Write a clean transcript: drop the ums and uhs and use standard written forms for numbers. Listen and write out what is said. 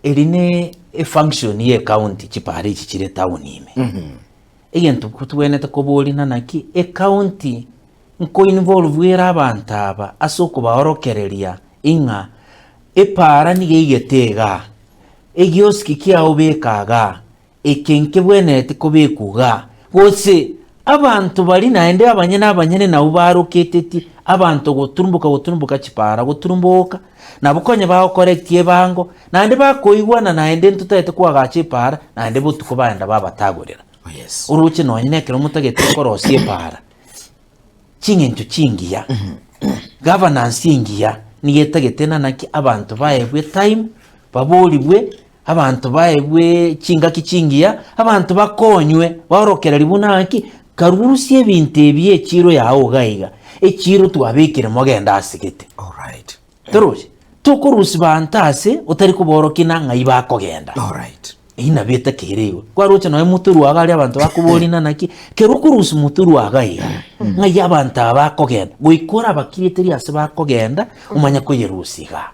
Erine function ye county chipari chichire town ime. Egento kutwenete koboli nanaki county nko involve era abantu aba asoko baorokereria inga para nigegetega egioski kia obekaga ekenke bwenete kobekuga gose abantu bali naende abanyene na ubaroketeti abantu goturumbuka chipara goturumbuka nabukonye baho correct yebango naende bakoigwana naende ntutete kwagache para naende butuko baenda babatagorera. Yes. Uruche nonyene kero mutagete korosie para chingencho chingiya governance ingiya nigetagete nanaki abantu baebwe time babolibwe abantu baebwe chingaki chingiya abantu bakonywe barokera libunaki karurusie ebintu ebye echiro yawo gaiga echiro twabekire mogenda asigete. All right. Turushi tukurusi bantase utari kuborokina ngai bakogenda. All right. Ina beta kerewe kwaruche no muturu agali abantu bakuboli nanaki kerukurusi muturu agai ngai abantu abakogenda goikora bakirieteri ase bakogenda umanya ko yerusiga.